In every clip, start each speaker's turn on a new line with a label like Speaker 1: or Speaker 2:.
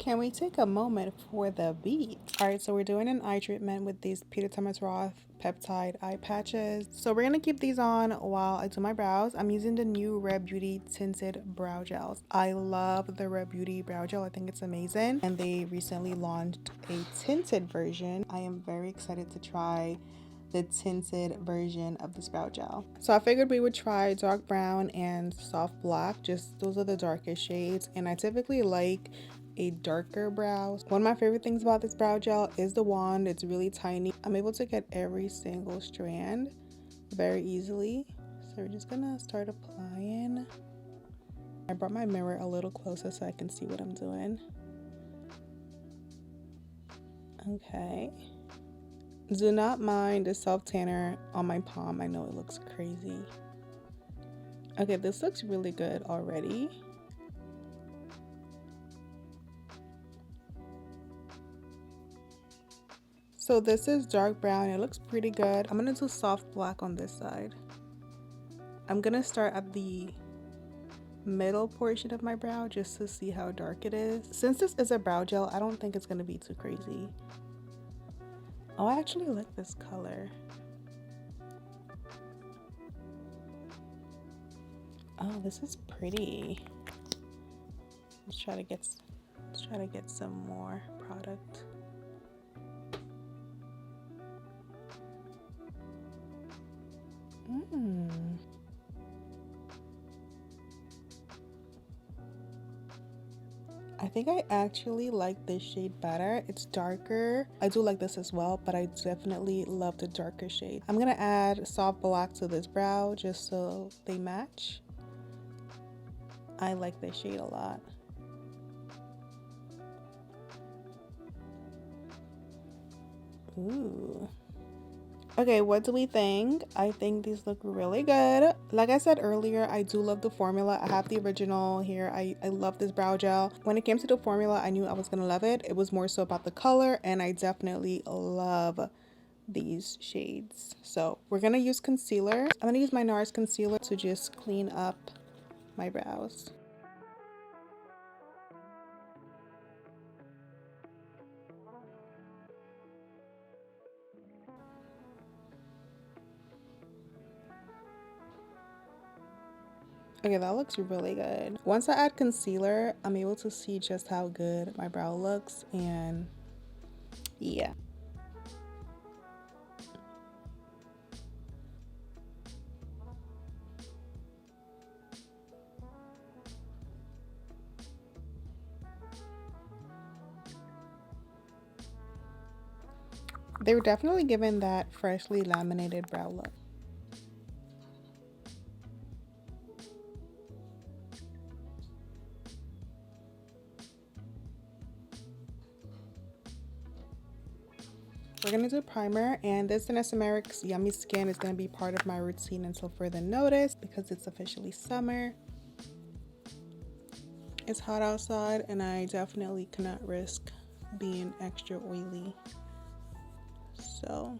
Speaker 1: Can we take a moment for the beat? Alright, so we're doing an eye treatment with these Peter Thomas Roth peptide eye patches. So we're gonna keep these on while I do my brows. I'm using the new Rare Beauty tinted brow gels. I love the Rare Beauty brow gel. I think it's amazing. And they recently launched a tinted version. I am very excited to try the tinted version of this brow gel. So I figured we would try dark brown and soft black. Just those are the darkest shades, and I typically like a darker brow. One of my favorite things about this brow gel is the wand. It's really tiny. I'm able to get every single strand very easily. So we're just gonna start applying. I brought my mirror a little closer so I can see what I'm doing. Okay. Do not mind the self tanner on my palm. I know it looks crazy. Okay, this looks really good already. So this is dark brown. It looks pretty good. I'm gonna do soft black on this side. I'm gonna start at the middle portion of my brow just to see how dark it is. Since this is a brow gel, I don't think it's gonna be too crazy. Oh, I actually like this color. Oh, this is pretty. Let's try to get some more product. I think I actually like this shade better. It's darker. I do like this as well, but I definitely love the darker shade. I'm gonna add soft black to this brow just so they match. I like this shade a lot. Ooh. Okay, what do we think? I think these look really good. Like I said earlier, I do love the formula. I have the original here. I love this brow gel. When it came to the formula, I knew I was gonna love it. It was more so about the color, and I definitely love these shades. So we're gonna use concealer. I'm gonna use my NARS concealer to just clean up my brows. Okay, that looks really good. Once I add concealer, I'm able to see just how good my brow looks, and yeah. They were definitely given that freshly laminated brow look. We're gonna do primer, and this Danessa Myricks Yummy Skin is gonna be part of my routine until further notice because it's officially summer. It's hot outside, and I definitely cannot risk being extra oily. So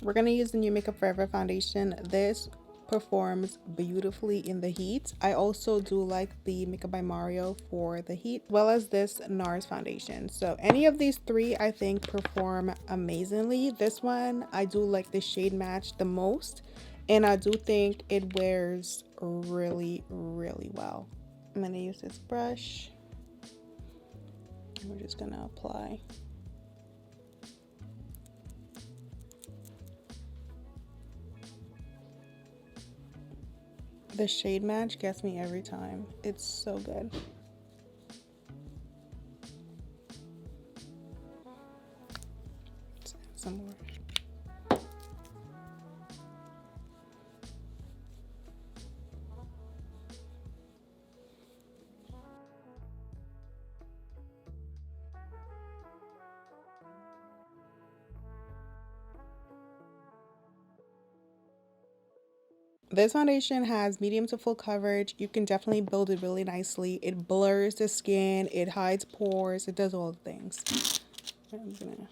Speaker 1: we're gonna use the new Makeup Forever foundation. This performs beautifully in the heat. I also do like the Makeup by Mario for the heat, as well as this NARS foundation. So any of these three I think perform amazingly. This one, I do like the shade match the most, and I do think it wears really, really well. I'm gonna use this brush, and we're just gonna apply. The shade match gets me every time. It's so good. Let's add some more. This foundation has medium to full coverage. You can definitely build it really nicely. It blurs the skin, it hides pores, it does all the things. I'm gonna...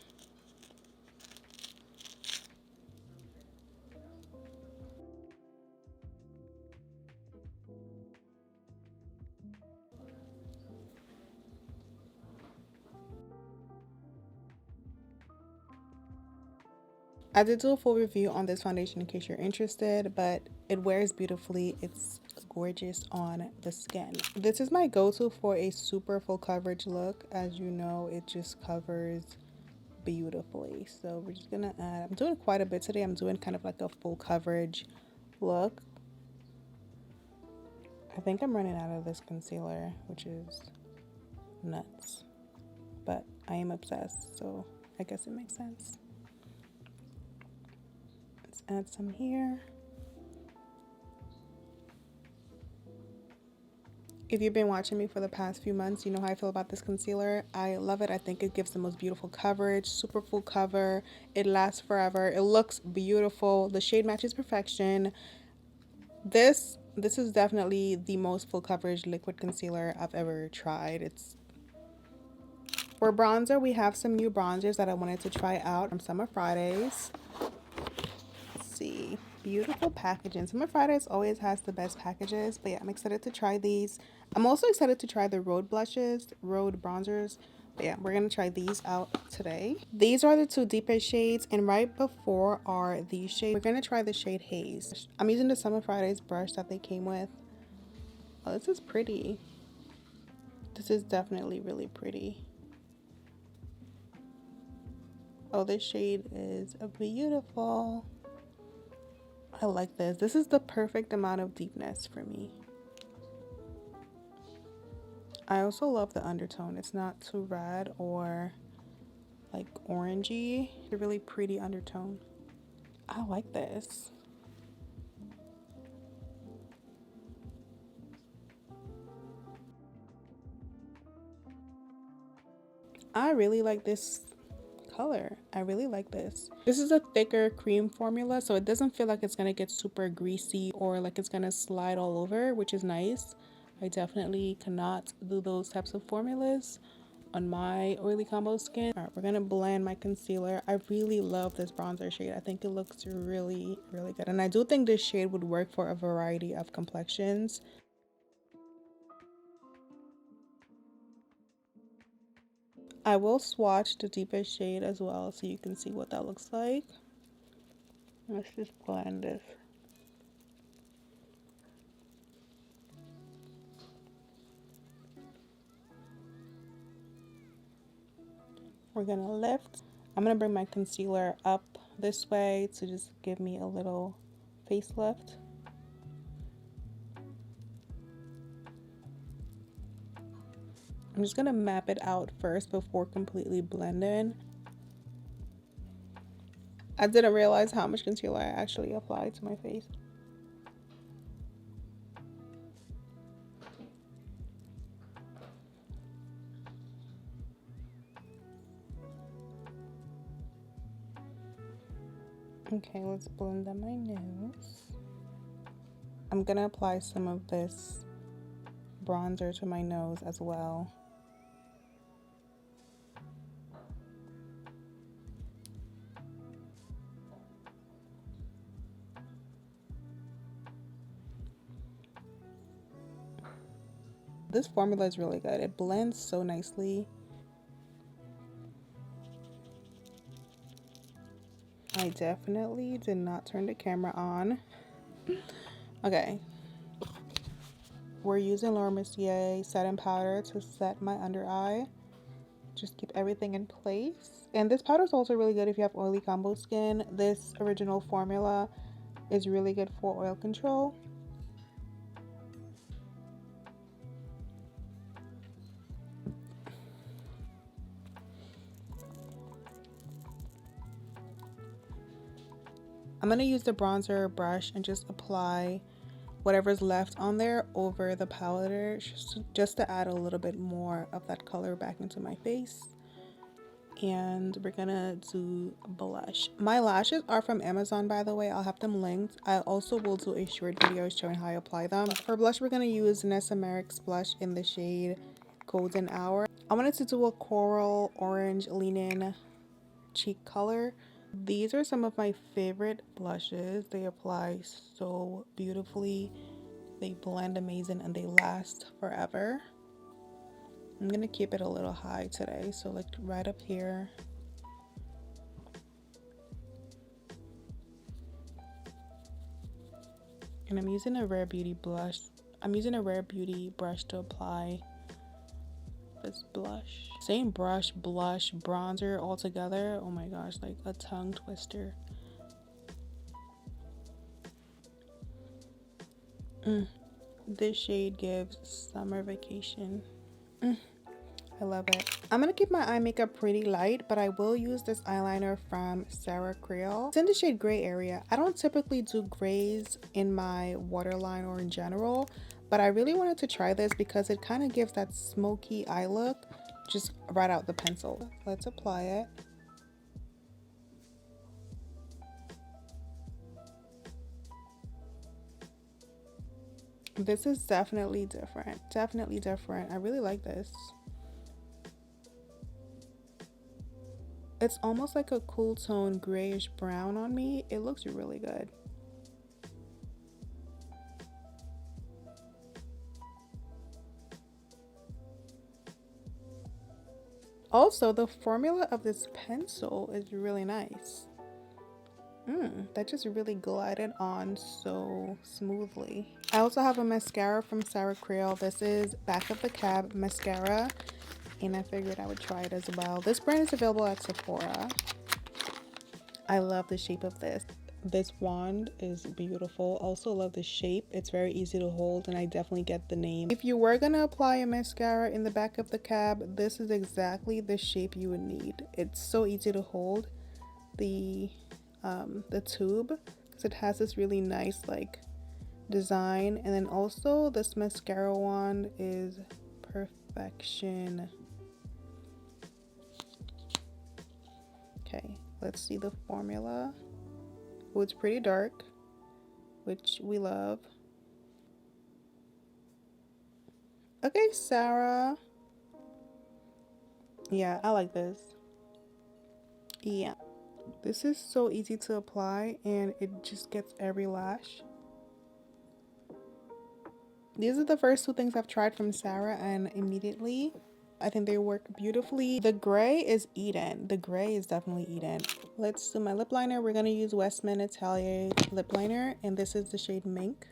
Speaker 1: I did do a full review on this foundation in case you're interested, but it wears beautifully. It's gorgeous on the skin. This is my go-to for a super full coverage look. As you know, it just covers beautifully. So we're just gonna add, I'm doing quite a bit today. I'm doing kind of like a full coverage look. I think I'm running out of this concealer, which is nuts, but I am obsessed, so I guess it makes sense. Let's add some here. If you've been watching me for the past few months, you know how I feel about this concealer. I love it. I think it gives the most beautiful coverage, super full cover. It lasts forever. It looks beautiful. The shade matches perfection. This is definitely the most full coverage liquid concealer I've ever tried. It's for bronzer, we have some new bronzers that I wanted to try out from Summer Fridays. Let's see. Beautiful packaging. Summer Fridays always has the best packages, but yeah, I'm excited to try these. I'm also excited to try the Rhode blushes, Rhode bronzers. But yeah, we're gonna try these out today. These are the two deepest shades, and right before are these shades. We're gonna try the shade Haze. I'm using the Summer Fridays brush that they came with. Oh, this is pretty. This is definitely really pretty. Oh, this shade is beautiful. I like this. This is the perfect amount of deepness for me. I also love the undertone. It's not too red or like orangey. It's a really pretty undertone. I like this. I really like this color. I really like this. This is a thicker cream formula, so it doesn't feel like it's gonna get super greasy or like it's gonna slide all over, which is nice. I definitely cannot do those types of formulas on my oily combo skin. All right, we're gonna blend my concealer. I really love this bronzer shade. I think it looks really, really good. And I do think this shade would work for a variety of complexions. I will swatch the deepest shade as well so you can see what that looks like. Let's just blend this. We're gonna lift. I'm gonna bring my concealer up this way to just give me a little facelift. I'm just gonna map it out first before completely blending. I didn't realize how much concealer I actually applied to my face. Okay, let's blend on my nose. I'm gonna apply some of this bronzer to my nose as well. This formula is really good. It blends so nicely. I definitely did not turn the camera on. Okay. We're using Laura Mercier setting powder to set my under eye. Just keep everything in place. And this powder is also really good if you have oily combo skin. This original formula is really good for oil control. I'm going to use the bronzer brush and just apply whatever's left on there over the powder just to add a little bit more of that color back into my face. and we're gonna do blush. My lashes are from Amazon, by the way. I'll have them linked. I also will do a short video showing how I apply them. For blush, we're gonna use Danessa Myricks blush in the shade Golden Hour. I wanted to do a coral orange lean-in cheek color. These are some of my favorite blushes. They apply so beautifully, they blend amazing, and they last forever. I'm gonna keep it a little high today, so like right up here. And I'm using a Rare Beauty blush. I'm using a Rare Beauty brush to apply this blush. Same brush, blush, bronzer all together. Oh my gosh, like a tongue twister. This shade gives summer vacation. I love it. I'm gonna keep my eye makeup pretty light, but I will use this eyeliner from Creal. It's in the shade Gray Area. I don't typically do grays in my waterline or in general, but I really wanted to try this because it kind of gives that smoky eye look just right out the pencil. Let's apply it. This is definitely different. Definitely different. I really like this. It's almost like a cool tone grayish brown on me. It looks really good. Also, the formula of this pencil is really nice. That just really glided on so smoothly. I also have a mascara from Creal. This is Back of the Cab mascara, and I figured I would try it as well. This brand is available at Sephora. I love the shape of this. This wand is beautiful. Also love the shape. It's very easy to hold, and I definitely get the name. If you were gonna apply a mascara in the back of the cab, this is exactly the shape you would need. It's so easy to hold the tube because it has this really nice like design, and then also this mascara wand is perfection. Okay, let's see the formula. Oh, it's pretty dark, which we love. Okay, Sarah. Yeah, I like this. Yeah. This is so easy to apply, and it just gets every lash. These are the first two things I've tried from Sarah, and immediately I think they work beautifully. The gray is Eden. The gray is definitely Eden. Let's do my lip liner. We're gonna use Westman Atelier lip liner, and this is the shade Mink.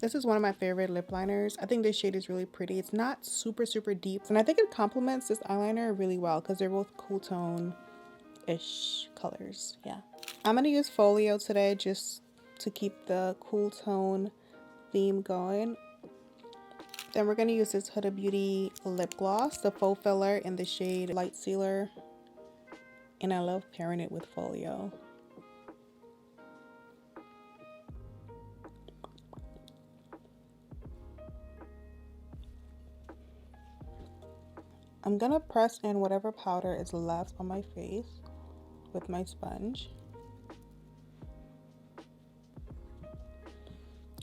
Speaker 1: This is one of my favorite lip liners. I think this shade is really pretty. It's not super deep, and I think it complements this eyeliner really well because they're both cool tone-ish colors. Yeah. I'm gonna use Folio today just to keep the cool tone theme going. Then we're gonna use this Huda Beauty lip gloss, the faux filler in the shade Light Sealer, and I love pairing it with Folio. I'm gonna press in whatever powder is left on my face with my sponge.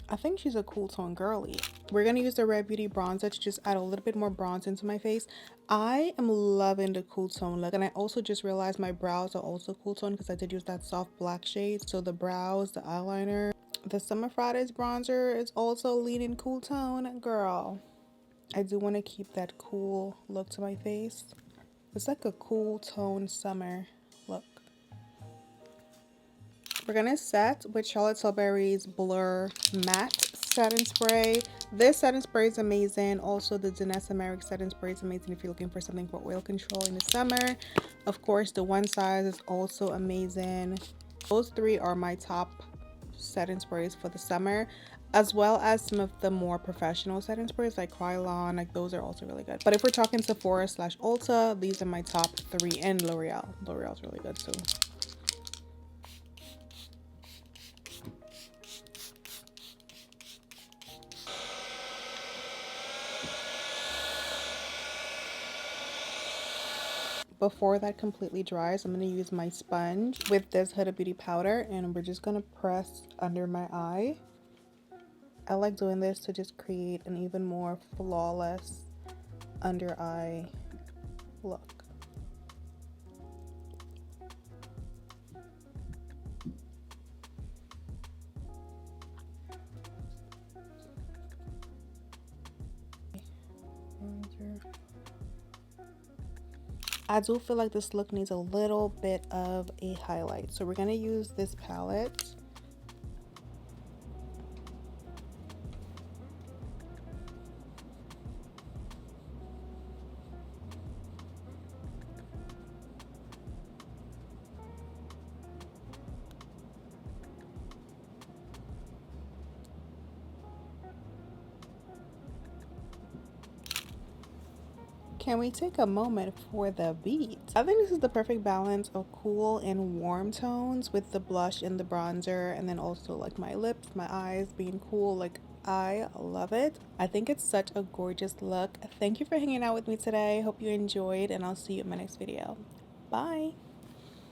Speaker 1: I think she's a cool tone girly. We're gonna use the Rare Beauty bronzer to just add a little bit more bronze into my face. I am loving the cool tone look, and I also just realized my brows are also cool tone because I did use that soft black shade. So the brows, the eyeliner, the Summer Fridays bronzer is also leaning cool tone, girl. I do want to keep that cool look to my face. It's like a cool tone summer look. We're gonna set with Charlotte Tilbury's Blur Matte Setting Spray. This setting spray is amazing. Also, the Danessa Myricks setting spray is amazing if you're looking for something for oil control in the summer. Of course, the One Size is also amazing. Those three are my top setting sprays for the summer. as well as some of the more professional setting sprays like Creal, like those are also really good. But if we're talking Sephora slash Ulta, these are my top 3, and L'Oreal. L'Oreal's really good too. Before that completely dries, I'm going to use my sponge with this Huda Beauty powder, and we're just going to press under my eye. I like doing this to just create an even more flawless under eye look. I do feel like this look needs a little bit of a highlight, so we're going to use this palette. Can we take a moment for the beat? I think this is the perfect balance of cool and warm tones with the blush and the bronzer, and then also like my lips, my eyes being cool. Like, I love it. I think it's such a gorgeous look. Thank you for hanging out with me today. Hope you enjoyed, and I'll see you in my next video. Bye.